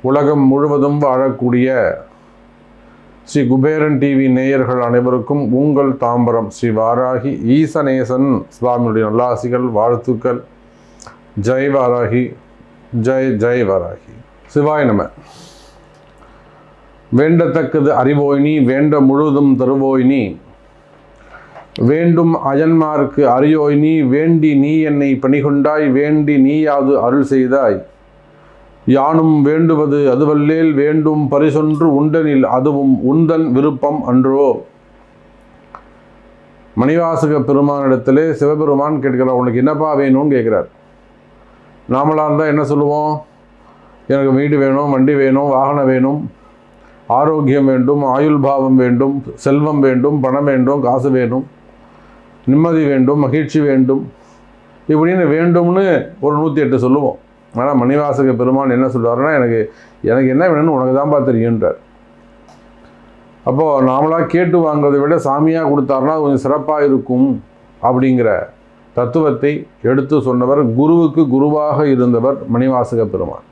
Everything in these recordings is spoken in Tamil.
உலகம் முழுவதும் வாழக்கூடிய ஸ்ரீ குபேரன் டிவி நேயர்கள் அனைவருக்கும் உங்கள் தாம்பரம் ஸ்ரீ வாராகி ஈசநேசன் சுவாமியுடைய நல்லாசிகள், வாழ்த்துக்கள். ஜெய் வாராகி, ஜெய் ஜெய் வாராகி. சிவாய நம. வேண்டத்தக்கது அறிவோய்னி, வேண்ட முழுதும் தருவோய்னி, வேண்டும் அயன்மார்க்கு அறியோய்னி, வேண்டி நீ என்னை பணிகொண்டாய், வேண்டி நீயாது அருள் செய்தாய், யானும் வேண்டுவது அதுவல்லேல், வேண்டும் பரிசொன்று உண்டனில் அதுவும் உந்தன் விருப்பம் அன்றோ. மணிவாசக பெருமானிடத்திலே சிவபெருமான் கேட்கிறார், உனக்கு என்னப்பா வேணும்னு கேட்குறார். நாமளாக இருந்தால் என்ன சொல்லுவோம்? எனக்கு வீடு வேணும், வண்டி வேணும், வாகனம் வேணும், ஆரோக்கியம் வேண்டும், ஆயுள் பாவம் வேண்டும், செல்வம் வேண்டும், பணம் வேண்டும், காசு வேணும், நிம்மதி வேண்டும், மகிழ்ச்சி வேண்டும், இப்படின்னு வேண்டும்னு ஒரு 108 சொல்லுவோம். ஆனால் மணிவாசக பெருமான் என்ன சொல்கிறாருன்னா, எனக்கு என்ன வேணும்னு உனக்கு தான்ப்பா தெரியுன்றார். அப்போது நாமளாக கேட்டு வாங்குறதை விட சாமியாக கொடுத்தாருன்னா கொஞ்சம் சிறப்பாக இருக்கும் அப்படிங்கிற தத்துவத்தை எடுத்து சொன்னவர், குருவுக்கு குருவாக இருந்தவர் மணிவாசக பெருமான்.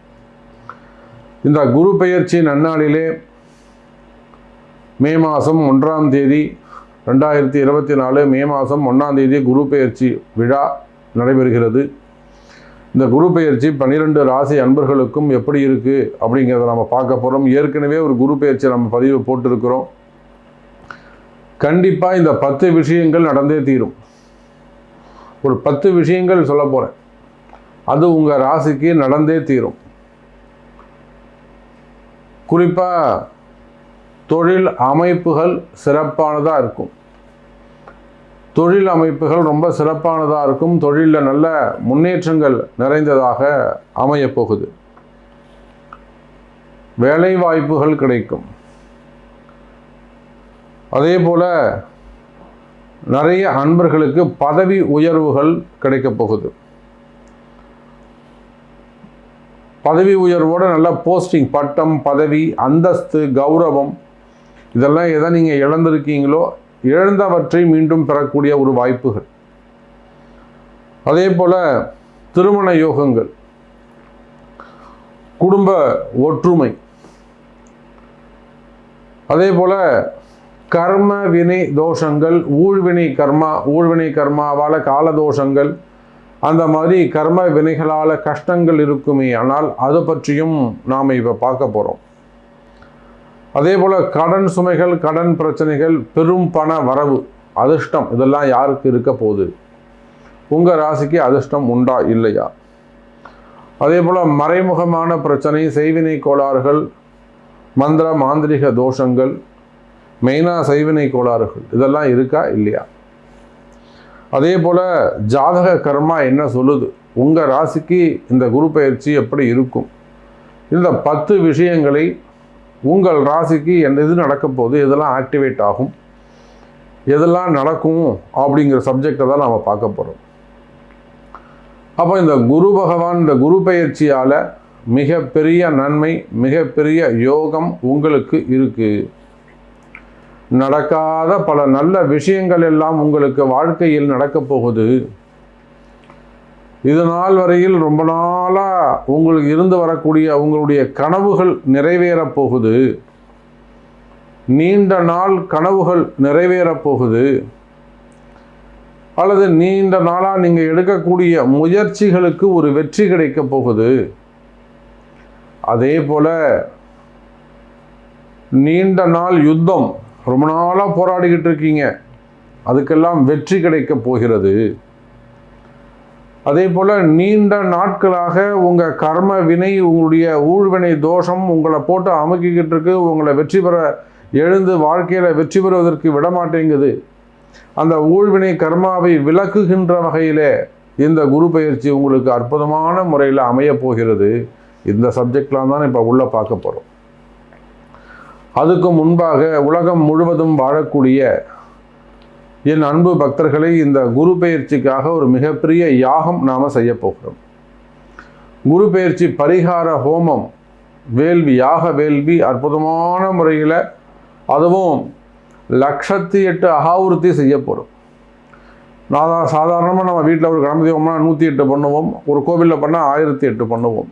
இந்த குரு பெயர்ச்சி நன்னாளிலே மே மாதம் 1ஆம் தேதி 2024 மே மாதம் 1ஆம் தேதி குரு பெயர்ச்சி விழா நடைபெறுகிறது. இந்த குரு பெயர்ச்சி 12 ராசி அன்பர்களுக்கும் எப்படி இருக்குது அப்படிங்கிறத நம்ம பார்க்க போகிறோம். ஏற்கனவே ஒரு குரு பெயர்ச்சி நம்ம பதிவு போட்டிருக்கிறோம். கண்டிப்பாக இந்த 10 விஷயங்கள் நடந்தே தீரும். ஒரு 10 விஷயங்கள் சொல்ல போகிறேன், அது உங்கள் ராசிக்கு நடந்தே தீரும். குறிப்பாக தொழில் அமைப்புகள் சிறப்பானதாக இருக்கும். தொழில் அமைப்புகள் ரொம்ப சிறப்பானதாக இருக்கும். தொழிலில் நல்ல முன்னேற்றங்கள் நிறைந்ததாக அமையப்போகுது. வேலை வாய்ப்புகள் கிடைக்கும். அதே போல் நிறைய அன்பர்களுக்கு பதவி உயர்வுகள் கிடைக்கப் போகுது. பதவி உயர்வோடு நல்ல போஸ்டிங், பட்டம், பதவி, அந்தஸ்து, கௌரவம், இதெல்லாம் எதை நீங்கள் இழந்திருக்கீங்களோ இழந்தவற்றை மீண்டும் பெறக்கூடிய ஒரு வாய்ப்புகள். அதே போல் திருமண யோகங்கள், குடும்ப ஒற்றுமை, அதே போல் கர்ம வினை தோஷங்கள், ஊழ்வினை கர்மாவால் காலதோஷங்கள், அந்த மாதிரி கர்ம வினைகளால் கஷ்டங்கள் இருக்குமே, ஆனால் அதை பற்றியும் நாம் இப்போ பார்க்க போகிறோம். அதே போல் கடன் சுமைகள், கடன் பிரச்சனைகள், பெரும் பண வரவு, அதிர்ஷ்டம், இதெல்லாம் யாருக்கு இருக்க போகுது? உங்கள் ராசிக்கு அதிர்ஷ்டம் உண்டா இல்லையா? அதே போல் மறைமுகமான பிரச்சனை, செய்வினை கோளாறுகள், மந்திர மாந்திரிக தோஷங்கள், மெயினாக செய்வினை கோளாறுகள், இதெல்லாம் இருக்கா இல்லையா? அதே போல் ஜாதக கர்மா என்ன சொல்லுது? உங்கள் ராசிக்கு இந்த குரு பயிற்சி எப்படி இருக்கும்? இந்த 10 விஷயங்களை உங்கள் ராசிக்கு எது நடக்க போகுது, எதெல்லாம் ஆக்டிவேட் ஆகும், எதெல்லாம் நடக்கும் அப்படிங்கிற சப்ஜெக்டை தான் நாம் பார்க்க போகிறோம். அப்போ இந்த குரு பகவான் இந்த குரு பெயர்ச்சியால் மிகப்பெரிய நன்மை, மிகப்பெரிய யோகம் உங்களுக்கு இருக்குது. நடக்காத பல நல்ல விஷயங்கள் எல்லாம் உங்களுக்கு வாழ்க்கையில் நடக்கப் போகுது. இது நாள் வரையில் ரொம்ப நாளாக உங்களுக்கு இருந்து வரக்கூடிய உங்களுடைய கனவுகள் நிறைவேறப் போகுது. நீண்ட நாள் கனவுகள் நிறைவேறப் போகுது. அல்லது நீண்ட நாளாக நீங்கள் எடுக்கக்கூடிய முயற்சிகளுக்கு ஒரு வெற்றி கிடைக்க போகுது. அதே போல் நீண்ட நாள் யுத்தம், ரொம்ப நாளாக போராடிக்கிட்டு இருக்கீங்க, அதுக்கெல்லாம் வெற்றி கிடைக்க போகிறது. அதே போல் நீண்ட நாட்களாக உங்கள் கர்ம வினை, உங்களுடைய ஊழ்வினை தோஷம் உங்களை போட்டு அமுக்கிக்கிட்டு இருக்கு. உங்களை வெற்றி பெற எழுந்து வாழ்க்கையில் வெற்றி பெறுவதற்கு விடமாட்டேங்குது. அந்த ஊழ்வினை கர்மாவை விலக்குகின்ற வகையில் இந்த குரு பயிற்சி உங்களுக்கு அற்புதமான முறையில் அமைய போகிறது. இந்த சப்ஜெக்ட்லாம் தான் இப்போ உள்ள பார்க்க போகிறோம். அதுக்கு முன்பாக உலகம் முழுவதும் வாழக்கூடிய என் அன்பு பக்தர்களை, இந்த குரு பெயர்ச்சிக்காக ஒரு மிகப்பெரிய யாகம் நாம் செய்ய போகிறோம். குரு பெயர்ச்சி பரிகார ஹோமம், வேள்வி, யாக வேள்வி அற்புதமான முறையில், அதுவும் 108 அகாவிருத்தி செய்ய போகிறோம். சாதாரணமாக நம்ம வீட்டில் ஒரு கணபதி ஹோமம்னா 108 பண்ணுவோம், ஒரு கோவிலில் பண்ணால் 1008 பண்ணுவோம்.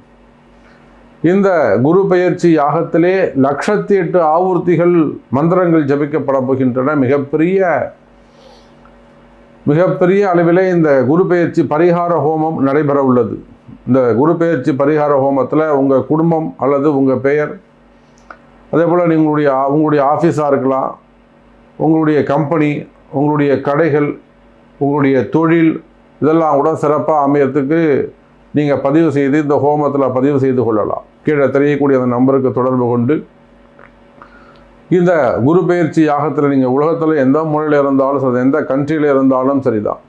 இந்த குரு பெயர்ச்சி யாகத்திலே 108 ஆவூர்த்திகள் மந்திரங்கள் ஜபிக்கப்பட போகின்றன. மிகப்பெரிய அளவிலே இந்த குரு பெயர்ச்சி பரிகார ஹோமம் நடைபெற உள்ளது. இந்த குரு பெயர்ச்சி பரிகார ஹோமத்தில் உங்கள் குடும்பம் அல்லது உங்கள் பெயர், அதே போல் உங்களுடைய ஆஃபீஸாக இருக்கலாம், உங்களுடைய கம்பெனி, உங்களுடைய கடைகள், உங்களுடைய தொழில், இதெல்லாம் கூட சிறப்பாக அமையறதுக்கு நீங்கள் பதிவு செய்து இந்த ஹோமத்தில் பதிவு செய்து கொள்ளலாம். கீழே தெரியக்கூடிய அந்த நம்பருக்கு தொடர்பு கொண்டு இந்த குரு பெயர்ச்சி யாகத்தில் நீங்கள் உலகத்தில் எந்த மூலையில் இருந்தாலும் சரி, எந்த கண்ட்ரியில் இருந்தாலும் சரிதான்.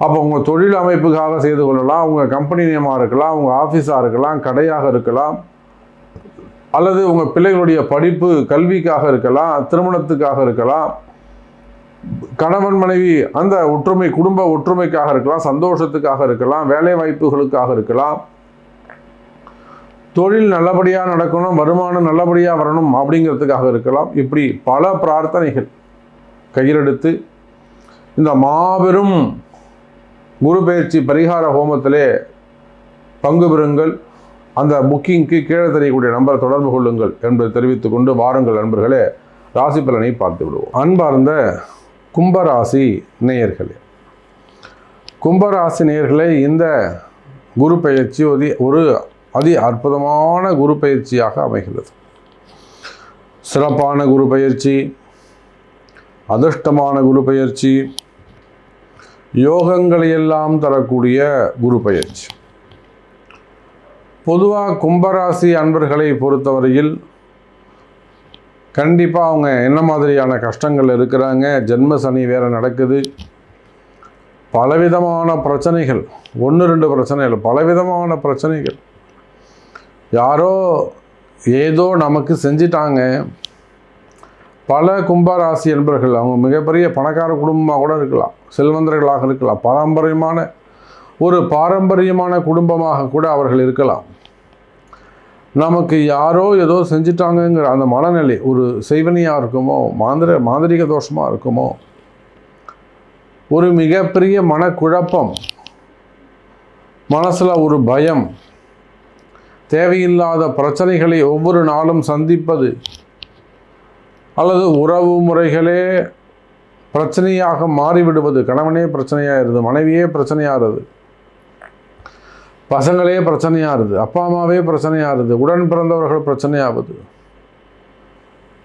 அப்போ உங்கள் தொழில் அமைப்புக்காக செய்து கொள்ளலாம், உங்கள் கம்பெனி நேமாக இருக்கலாம், உங்கள் ஆஃபீஸாக இருக்கலாம், கடையாக இருக்கலாம், அல்லது உங்கள் பிள்ளைகளுடைய படிப்பு கல்விக்காக இருக்கலாம், திருமணத்துக்காக இருக்கலாம், கணவன் மனைவி அந்த ஒற்றுமை குடும்ப ஒற்றுமைக்காக இருக்கலாம், சந்தோஷத்துக்காக இருக்கலாம், வேலை வாய்ப்புகளுக்காக இருக்கலாம், தொழில் நல்லபடியாக நடக்கணும், வருமானம் நல்லபடியாக வரணும் அப்படிங்கிறதுக்காக இருக்கலாம். இப்படி பல பிரார்த்தனைகள் கையிலெடுத்து இந்த மாபெரும் குரு பெயர்ச்சி பரிகார ஹோமத்திலே பங்கு பெறுங்கள். அந்த புக்கிங்க்கு கீழே தெரியக்கூடிய நம்பரை தொடர்பு கொள்ளுங்கள் என்பதை தெரிவித்துக் கொண்டு வாருங்கள் நண்பர்களே, ராசி பலனை பார்த்து விடுவோம். அன்பார்ந்த கும்பராசி நேயர்களே, கும்பராசி நேயர்களே, இந்த குரு பெயர்ச்சி ஒரு அற்புதமான குரு பயிற்சியாக அமைகிறது. சிறப்பான குரு பயிற்சி, அதிர்ஷ்டமான குரு பயிற்சி, யோகங்களை எல்லாம் தரக்கூடிய குரு பயிற்சி. பொதுவாக கும்பராசி அன்பர்களை பொறுத்தவரையில் கண்டிப்பாக அவங்க என்ன மாதிரியான கஷ்டங்கள் இருக்கிறாங்க, ஜென்ம சனி வேற நடக்குது, பலவிதமான பிரச்சனைகள், 1-2 பிரச்சனை இல்லை, பலவிதமான பிரச்சனைகள். யாரோ ஏதோ நமக்கு செஞ்சிட்டாங்க. பல கும்பராசி என்பர்கள் அவங்க மிகப்பெரிய பணக்கார குடும்பமாக கூட இருக்கலாம், செல்வந்தர்களாக இருக்கலாம், பாரம்பரியமான குடும்பமாக கூட அவர்கள் இருக்கலாம். நமக்கு யாரோ ஏதோ செஞ்சிட்டாங்கங்கிற அந்த மனநிலை ஒரு செய்வனியாக இருக்குமோ, மாந்திரிக தோஷமாக இருக்குமோ, ஒரு மிகப்பெரிய மனக்குழப்பம், மனசில் ஒரு பயம், தேவையில்லாத பிரச்சனைகளை ஒவ்வொரு நாளும் சந்திப்பது, அல்லது உறவு முறைகளே பிரச்சனையாக மாறிவிடுவது, கணவனே பிரச்சனையாகிறது, மனைவியே பிரச்சனையாகிறது, பசங்களே பிரச்சனையாகிறது, அப்பா அம்மாவே பிரச்சனையாகிறது, உடன் பிறந்தவர்கள் பிரச்சனையாவது,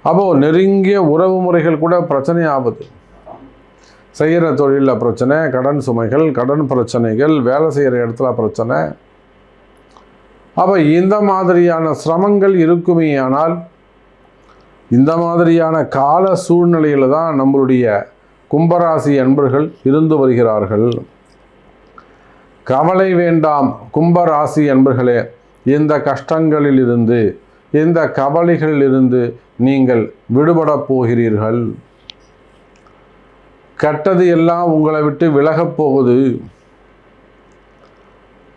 அப்போது நெருங்கிய உறவு முறைகள் கூட பிரச்சனையாவது, செய்கிற தொழிலில் பிரச்சனை, கடன் சுமைகள், கடன் பிரச்சனைகள், வேலை செய்கிற இடத்துல பிரச்சனை. அப்போ இந்த மாதிரியான சிரமங்கள் இருக்குமே. ஆனால் இந்த மாதிரியான கால சூழ்நிலையில் தான் நம்மளுடைய கும்பராசி அன்பர்கள் இருந்து வருகிறார்கள். கவலை வேண்டாம் கும்பராசி அன்பர்களே, இந்த கஷ்டங்களிலிருந்து, இந்த கவலைகளிலிருந்து நீங்கள் விடுபட போகிறீர்கள். கெட்டது எல்லாம் உங்களை விட்டு விலகப் போகுது,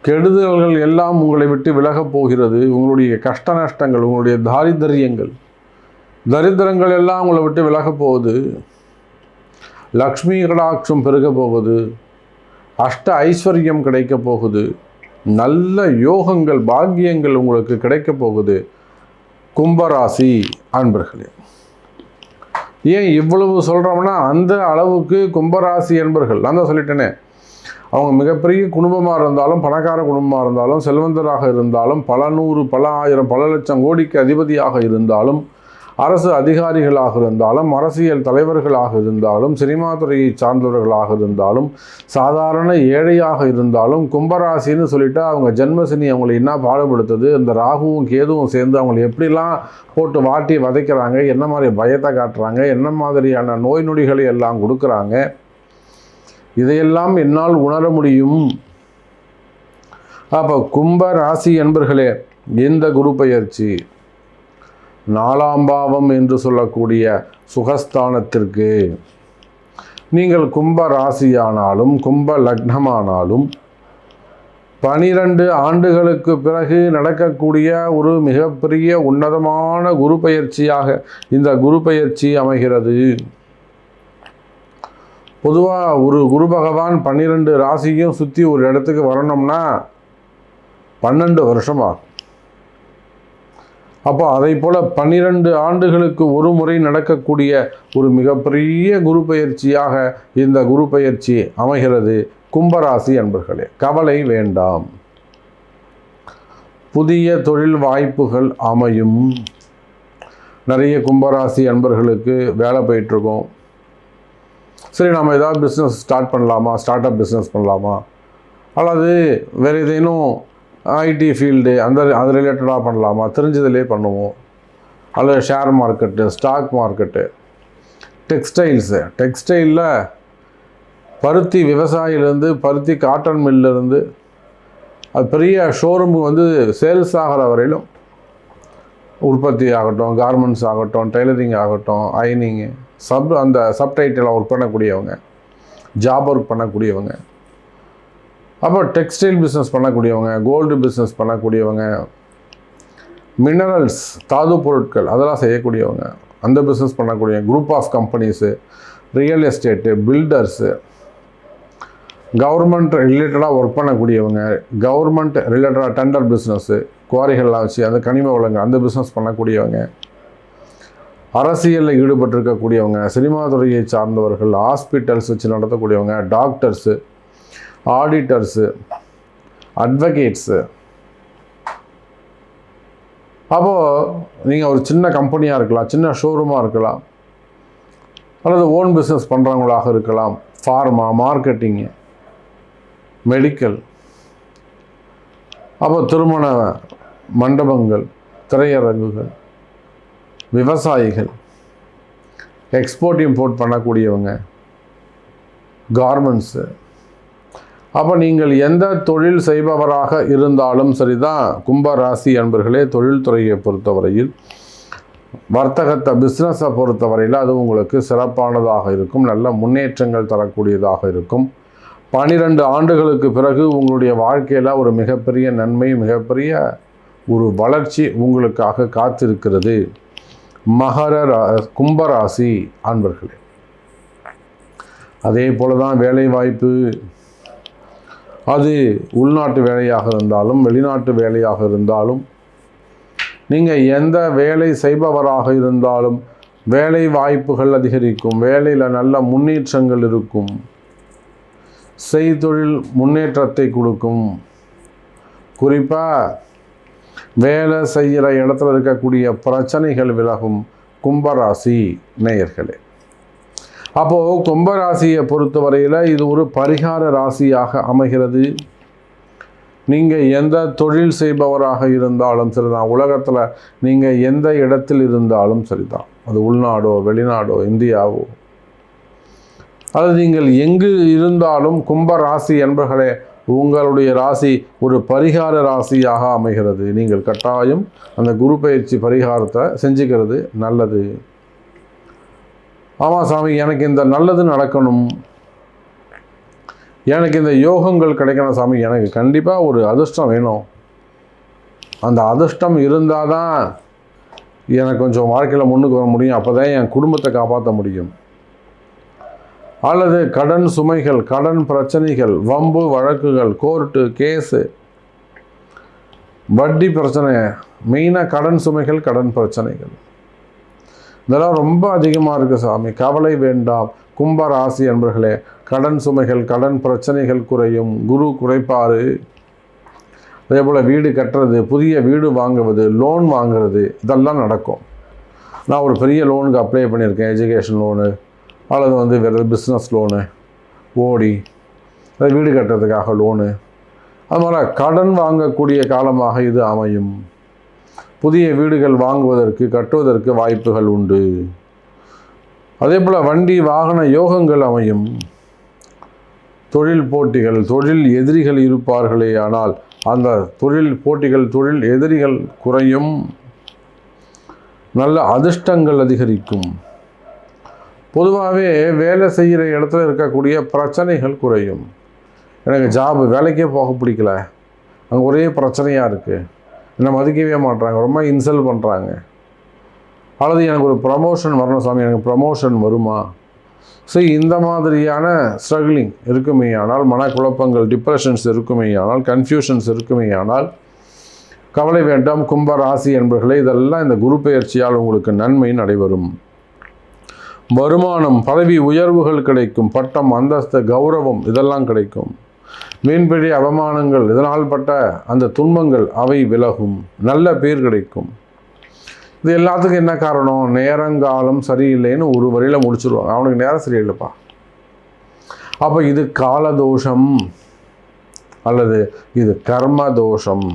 கெடுதல்கள் எல்லாம் உங்களை விட்டு விலகப் போகிறது. உங்களுடைய கஷ்ட நஷ்டங்கள், உங்களுடைய தரித்திரங்கள் எல்லாம் உங்களை விட்டு விலகப் போகுது. லக்ஷ்மி கடாட்சம் பெருக போகுது, அஷ்ட ஐஸ்வர்யம் கிடைக்க போகுது, நல்ல யோகங்கள் பாக்கியங்கள் உங்களுக்கு கிடைக்க போகுது. கும்பராசி அன்பர்களே, ஏன் இவ்வளவு சொல்கிறோம்னா அந்த அளவுக்கு கும்பராசி அன்பர்கள், நான் தான் சொல்லிட்டேனே, அவங்க மிகப்பெரிய குடும்பமாக இருந்தாலும், பணக்கார குடும்பமாக இருந்தாலும், செல்வந்தராக இருந்தாலும், பல நூறு பல ஆயிரம் பல லட்சம் கோடிக்கு அதிபதியாக இருந்தாலும், அரசு அதிகாரிகளாக இருந்தாலும், அரசியல் தலைவர்களாக இருந்தாலும், சினிமா துறையை சார்ந்தவர்களாக இருந்தாலும், சாதாரண ஏழையாக இருந்தாலும், கும்பராசின்னு சொல்லிட்டு அவங்க ஜென்மசனி அவங்களை என்ன பாடுபடுத்துது, இந்த ராகுவும் கேதுவும் சேர்ந்து அவங்களை எப்படிலாம் போட்டு வாட்டி வதைக்கிறாங்க, என்ன மாதிரி பயத்தை காட்டுறாங்க, என்ன மாதிரியான நோய் நொடிகளை எல்லாம் கொடுக்குறாங்க, இதையெல்லாம் என்னால் உணர முடியும். அப்போ கும்ப ராசி என்பர்களே, இந்த குரு பெயர்ச்சி 4ஆம் பாவம் என்று சொல்லக்கூடிய சுகஸ்தானத்திற்கு நீங்கள் கும்ப ராசியானாலும் கும்ப லக்னமானாலும் 12 ஆண்டுகளுக்கு பிறகு நடக்கக்கூடிய ஒரு மிகப்பெரிய உன்னதமான குரு பெயர்ச்சியாக இந்த குரு பெயர்ச்சி அமைகிறது. பொதுவாக ஒரு குரு பகவான் 12 ராசியும் சுற்றி ஒரு இடத்துக்கு வரணும்னா 12 வருஷமா. அப்போ அதை போல் 12 ஆண்டுகளுக்கு ஒரு முறை நடக்கக்கூடிய ஒரு மிகப்பெரிய குரு பயிற்சியாக இந்த குரு பயிற்சி அமைகிறது. கும்பராசி அன்பர்களே, கவலை வேண்டாம். புதிய தொழில் வாய்ப்புகள் அமையும். நிறைய கும்பராசி அன்பர்களுக்கு வேலை போயிட்டுருக்கோம். சரி, நம்ம ஏதாவது பிஸ்னஸ் ஸ்டார்ட் பண்ணலாமா, ஸ்டார்ட் அப் பிஸ்னஸ் பண்ணலாமா, அல்லது வேறு ஏதேனும் ஐடி ஃபீல்டு அது ரிலேட்டடாக பண்ணலாமா, தெரிஞ்சதிலே பண்ணுவோம். அல்லது ஷேர் மார்க்கெட்டு, ஸ்டாக் மார்க்கெட்டு, டெக்ஸ்டைலில் பருத்தி விவசாயிலேருந்து பருத்தி காட்டன் மில்லிருந்து அது பெரிய ஷோரூம் சேல்ஸ் ஆகிற வரையிலும் உற்பத்தி ஆகட்டும், கார்மெண்ட்ஸ் ஆகட்டும், டெய்லரிங் ஆகட்டும், அயனிங்கு, அந்த சப்டைட்டில் ஒர்க் பண்ணக்கூடியவங்க, ஜாப் ஒர்க் பண்ணக்கூடியவங்க, அப்போ டெக்ஸ்டைல் பிஸ்னஸ் பண்ணக்கூடியவங்க, கோல்டு பிஸ்னஸ் பண்ணக்கூடியவங்க, மினரல்ஸ் தாது பொருட்கள் அதெல்லாம் செய்யக்கூடியவங்க, அந்த பிஸ்னஸ் பண்ணக்கூடிய group of companies, real estate, builders, government ரிலேட்டடாக ஒர்க் பண்ணக்கூடியவங்க, கவர்மெண்ட் ரிலேட்டடாக டெண்டர் பிஸ்னஸ்ஸு, குவாரிகள்லாம் வச்சு அந்த கனிம வளங்கள் அந்த பிஸ்னஸ் பண்ணக்கூடியவங்க, அரசியலில் ஈடுபட்டிருக்கக்கூடியவங்க, சினிமா துறையை சார்ந்தவர்கள், ஹாஸ்பிட்டல்ஸ் வச்சு நடத்தக்கூடியவங்க, டாக்டர்ஸு, ஆடிட்டர்ஸு, அட்வொகேட்ஸு. அப்போது நீங்கள் ஒரு சின்ன கம்பெனியாக இருக்கலாம், சின்ன ஷோரூமாக இருக்கலாம், அல்லது ஓன் பிஸ்னஸ் பண்ணுறவங்களாக இருக்கலாம், ஃபார்மா, மார்க்கெட்டிங்கு, மெடிக்கல், அப்போ திருமண மண்டபங்கள், திரையரங்குகள், விவசாயிகள், எக்ஸ்போர்ட் இம்போர்ட் பண்ணக்கூடியவங்க, கார்மெண்ட்ஸு. அப்போ நீங்கள் எந்த தொழில் செய்பவராக இருந்தாலும் சரிதான் கும்பராசி அன்பர்களே, தொழில்துறையை பொறுத்தவரையில், வர்த்தகத்தை பிஸ்னஸை பொறுத்தவரையில் அது உங்களுக்கு சிறப்பானதாக இருக்கும், நல்ல முன்னேற்றங்கள் தரக்கூடியதாக இருக்கும். 12 ஆண்டுகளுக்கு பிறகு உங்களுடைய வாழ்க்கையில் ஒரு மிகப்பெரிய நன்மை, மிகப்பெரிய ஒரு வளர்ச்சி உங்களுக்காக காத்திருக்கிறது. கும்பராசி அன்பர்களே, அதே போல தான் வேலை வாய்ப்பு, அது உள்நாட்டு வேலையாக இருந்தாலும் வெளிநாட்டு வேலையாக இருந்தாலும், நீங்கள் எந்த வேலை செய்பவராக இருந்தாலும் வேலை வாய்ப்புகள் அதிகரிக்கும், வேலையில் நல்ல முன்னேற்றங்கள் இருக்கும், செய்தொழில் முன்னேற்றத்தை கொடுக்கும். குறிப்பாக வேலை செய்கிற இடத்துல இருக்கக்கூடிய பிரச்சனைகள் விலகும். கும்பராசி நேயர்களே, அப்போது கும்பராசியை பொறுத்தவரையில் இது ஒரு பரிகார ராசியாக அமைகிறது. நீங்கள் எந்த தொழில் செய்பவராக இருந்தாலும் சரிதான், உலகத்தில் நீங்கள் எந்த இடத்தில் இருந்தாலும் சரிதான், அது உள்நாடோ வெளிநாடோ இந்தியாவோ, அது நீங்கள் எங்கு இருந்தாலும் கும்பராசி என்பர்களே, உங்களுடைய ராசி ஒரு பரிகார ராசியாக அமைகிறது. நீங்கள் கட்டாயம் அந்த குரு பயிற்சி பரிகாரத்தை செஞ்சுக்கிறது நல்லது. ஆமாம் சாமி, எனக்கு இந்த நல்லது நடக்கணும், எனக்கு இந்த யோகங்கள் கிடைக்கணும் சாமி, எனக்கு கண்டிப்பாக ஒரு அதிர்ஷ்டம் வேணும், அந்த அதிர்ஷ்டம் இருந்தால் தான் எனக்கு கொஞ்சம் வாழ்க்கையில் முன்னுக்கு வர முடியும், அப்போ தான் என் குடும்பத்தை காப்பாற்ற முடியும், அல்லது கடன் சுமைகள், கடன் பிரச்சனைகள், வம்பு வழக்குகள், கோர்ட்டு கேஸு, வட்டி பிரச்சனை, மெயினாக கடன் சுமைகள், கடன் பிரச்சனைகள் இதெல்லாம் ரொம்ப அதிகமாக இருக்குது சாமி. கவலை வேண்டாம் கும்பராசி என்பர்களே, கடன் சுமைகள், கடன் பிரச்சனைகள் குறையும், குரு குறைப்பாரு. அதே போல் வீடு கட்டுறது, புதிய வீடு வாங்குவது, லோன் வாங்குறது, இதெல்லாம் நடக்கும். நான் ஒரு பெரிய லோனுக்கு அப்ளை பண்ணியிருக்கேன், எஜுகேஷன் லோனு அல்லது வேறு பிஸ்னஸ் லோனு, ஓடி அது வீடு கட்டுறதுக்காக லோனு, அது மாதிரி கடன் வாங்கக்கூடிய காலமாக இது அமையும். புதிய வீடுகள் வாங்குவதற்கு, கட்டுவதற்கு வாய்ப்புகள் உண்டு. அதே போல் வண்டி வாகன யோகங்கள் அமையும். தொழில் போட்டிகள், தொழில் எதிரிகள் இருப்பார்களே, ஆனால் அந்த தொழில் போட்டிகள், தொழில் எதிரிகள் குறையும், நல்ல அதிர்ஷ்டங்கள் அதிகரிக்கும். பொதுவாகவே வேலை செய்கிற இடத்துல இருக்கக்கூடிய பிரச்சனைகள் குறையும். எனக்கு வேலைக்கே போக பிடிக்கல, அங்கே ஒரே பிரச்சனையாக இருக்குது, என்னை மதிக்கவே மாட்டுறாங்க, ரொம்ப இன்சல்ட் பண்ணுறாங்க, அல்லது எனக்கு ஒரு ப்ரமோஷன் வரணும் சாமி, எனக்கு ப்ரமோஷன் வருமா, ஸோ இந்த மாதிரியான ஸ்ட்ரகிளிங் இருக்குமே ஆனால், மனக்குழப்பங்கள், டிப்ரெஷன்ஸ் இருக்குமே ஆனால், கன்ஃபியூஷன்ஸ் இருக்குமே ஆனால் கவலை வேண்டாம். கும்ப ராசி என்பர்களே, இதெல்லாம் இந்த குரு பெயர்ச்சியால் உங்களுக்கு நன்மை நடைபெறும். வருமானம், பதவி உயர்வுகள் கிடைக்கும். பட்டம், அந்தஸ்து, கௌரவம் இதெல்லாம் கிடைக்கும். மீன்பிடி அவமானங்கள், இதனால் பட்ட அந்த துன்பங்கள் அவை விலகும். நல்ல பேர் கிடைக்கும். இது எல்லாத்துக்கும் என்ன காரணம்? நேரங்காலம் சரியில்லைன்னு ஒரு வரியில் முடிச்சுருவாங்க. அவனுக்கு நேரம் சரியில்லைப்பா. அப்போ இது காலதோஷம் அல்லது இது கர்ம தோஷம்,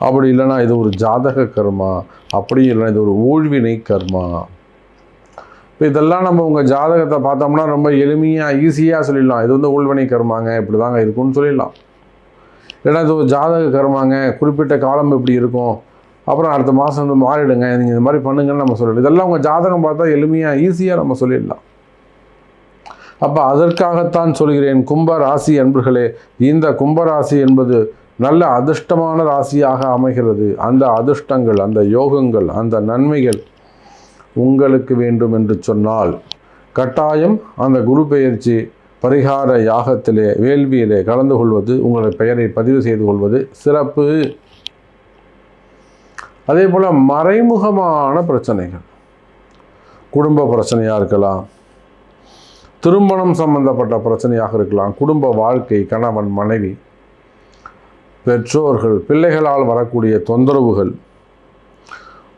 அப்படி இல்லைன்னா இது ஒரு ஜாதக கர்மா, அப்படி இல்லைன்னா இது ஒரு ஊழ்வினை கர்மா. இப்போ இதெல்லாம் நம்ம உங்கள் ஜாதகத்தை பார்த்தோம்னா ரொம்ப எளிமையாக ஈஸியாக சொல்லிடலாம். இது வந்து ஊழ்வினை கர்மாங்க, இப்படி தாங்க இருக்கும்னு சொல்லிடலாம். இல்லைன்னா இது ஒரு ஜாதக கர்மாங்க, குறிப்பிட்ட காலம் இப்படி இருக்கும், அப்புறம் அடுத்த மாதம் வந்து மாறிடுங்க, நீங்கள் இந்த மாதிரி பண்ணுங்கன்னு நம்ம சொல்லிடலாம். இதெல்லாம் உங்கள் ஜாதகம் பார்த்தா எளிமையாக ஈஸியாக நம்ம சொல்லிடலாம். அப்போ அதற்காகத்தான் சொல்கிறேன், கும்ப ராசி அன்பர்களே, இந்த கும்பராசி என்பது நல்ல அதிர்ஷ்டமான ராசியாக அமைகிறது. அந்த அதிர்ஷ்டங்கள், அந்த யோகங்கள், அந்த நன்மைகள் உங்களுக்கு வேண்டும் என்று சொன்னால் கட்டாயம் அந்த குரு பெயர்ச்சி பரிகார யாகத்திலே, வேள்வியிலே கலந்து கொள்வது, உங்களுடைய பெயரை பதிவு செய்து கொள்வது சிறப்பு. அதே போல் மறைமுகமான பிரச்சனைகள், குடும்ப பிரச்சனையாக இருக்கலாம், திருமணம் சம்பந்தப்பட்ட பிரச்சனையாக இருக்கலாம், குடும்ப வாழ்க்கை, கணவன் மனைவி, பெற்றோர்கள், பிள்ளைகளால் வரக்கூடிய தொந்தரவுகள்,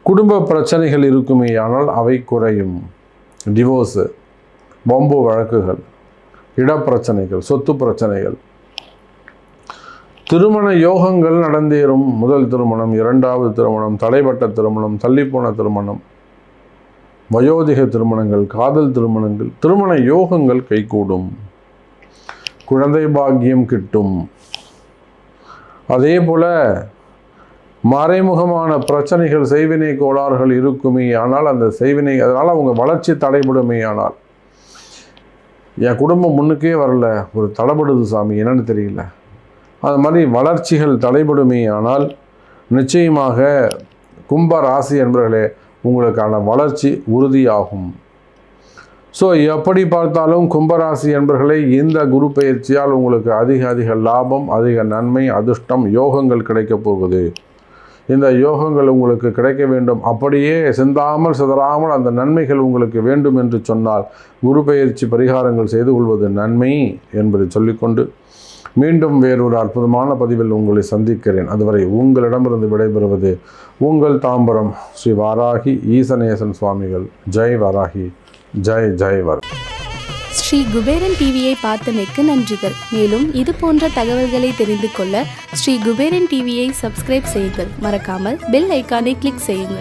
குடும்ப பிரச்சனைகள் இருக்குமே ஆனால் அவை குறையும். டிவோர்ஸு, வம்பு வழக்குகள், இடப்பிரச்சனைகள், சொத்து பிரச்சனைகள், திருமண யோகங்கள் நடந்தேறும். முதல் திருமணம், இரண்டாவது திருமணம், தடைப்பட்ட திருமணம், தள்ளிப்போன திருமணம், வயோதிக திருமணங்கள், காதல் திருமணங்கள், திருமண யோகங்கள் கைகூடும். குழந்தை பாக்கியம் கிட்டும். அதே போல மறைமுகமான பிரச்சனைகள், செய்வினை கோளாறுகள் இருக்குமே ஆனால் அந்த செய்வினை, அதனால் அவங்க வளர்ச்சி தடைபடுமே ஆனால், என் குடும்பம் முன்னுக்கே வரல, ஒரு தடைபடுது சாமி, என்னன்னு தெரியல, அது மாதிரி வளர்ச்சிகள் தடைபடுமே ஆனால் நிச்சயமாக கும்ப ராசி என்பவர்களே உங்களுக்கான வளர்ச்சி உறுதியாகும். ஸோ எப்படி பார்த்தாலும் கும்பராசி என்பவர்களே இந்த குரு பெயர்ச்சியால் உங்களுக்கு அதிக லாபம், அதிக நன்மை, அதிர்ஷ்டம், யோகங்கள் கிடைக்கப் போகுது. இந்த யோகங்கள் உங்களுக்கு கிடைக்க வேண்டும், அப்படியே சிந்தாமல் சிதறாமல் அந்த நன்மைகள் உங்களுக்கு வேண்டும் என்று சொன்னால் குரு பெயர்ச்சி பரிகாரங்கள் செய்து கொள்வது நன்மை என்பதை சொல்லிக்கொண்டு மீண்டும் வேறொரு அற்புதமான பதிவில் உங்களை சந்திக்கிறேன். அதுவரை உங்களிடமிருந்து விடைபெறுவது உங்கள் தாம்பரம் ஸ்ரீ வாராகி ஈசனேசன் சுவாமிகள். ஜெய் வாராகி, ஜெய் வர். ஸ்ரீ குபேரன் டிவியை பார்த்தமைக்கு நன்றிகள். மேலும் இது போன்ற தகவல்களை தெரிந்து கொள்ள ஸ்ரீ குபேரன் டிவியை சப்ஸ்கிரைப் செய்யுங்கள். மறக்காமல் பெல் ஐக்கானை கிளிக் செய்யுங்கள்.